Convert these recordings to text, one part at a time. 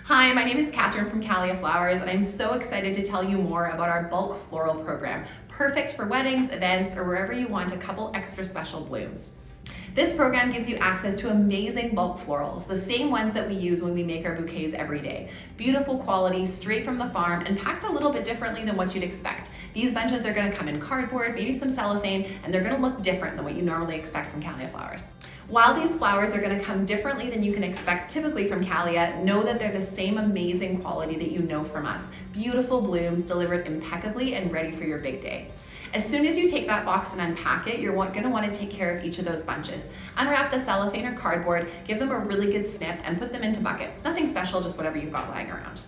Hi, my name is Catherine from Calia Flowers, and I'm so excited to tell you more about our bulk floral program, perfect for weddings, events, or wherever you want a couple extra special blooms. This program gives you access to amazing bulk florals, the same ones that we use when we make our bouquets every day. Beautiful quality, straight from the farm, and packed a little bit differently than what you'd expect. These bunches are going to come in cardboard, maybe some cellophane, and they're going to look different than what you normally expect from Calia Flowers. While these flowers are going to come differently than you can expect typically from Calia, know that they're the same amazing quality that you know from us. Beautiful blooms delivered impeccably and ready for your big day. As soon as you take that box and unpack it, you're going to want to take care of each of those bunches. Unwrap the cellophane or cardboard, give them a really good snip, and put them into buckets. Nothing special, just whatever you've got lying around.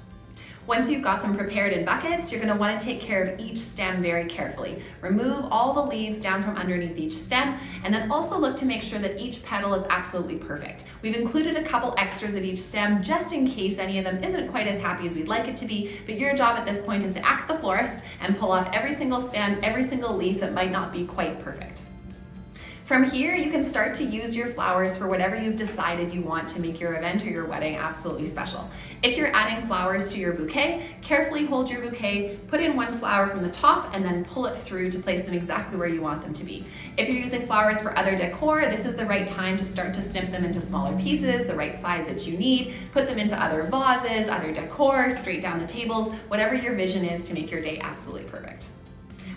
Once you've got them prepared in buckets, you're going to want to take care of each stem very carefully. Remove all the leaves down from underneath each stem, and then also look to make sure that each petal is absolutely perfect. We've included a couple extras at each stem just in case any of them isn't quite as happy as we'd like it to be, but your job at this point is to act the florist and pull off every single stem, every single leaf that might not be quite perfect. From here, you can start to use your flowers for whatever you've decided you want to make your event or your wedding absolutely special. If you're adding flowers to your bouquet, carefully hold your bouquet, put in one flower from the top, and then pull it through to place them exactly where you want them to be. If you're using flowers for other decor, this is the right time to start to snip them into smaller pieces, the right size that you need, put them into other vases, other decor, straight down the tables, whatever your vision is to make your day absolutely perfect.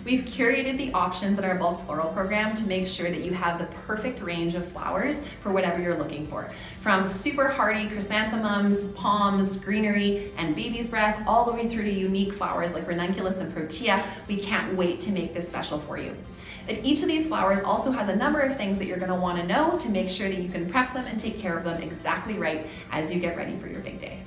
We've curated the options in our bulk floral program to make sure that you have the perfect range of flowers for whatever you're looking for. From super hardy chrysanthemums, palms, greenery, and baby's breath, all the way through to unique flowers like ranunculus and protea, we can't wait to make this special for you. But each of these flowers also has a number of things that you're going to want to know to make sure that you can prep them and take care of them exactly right as you get ready for your big day.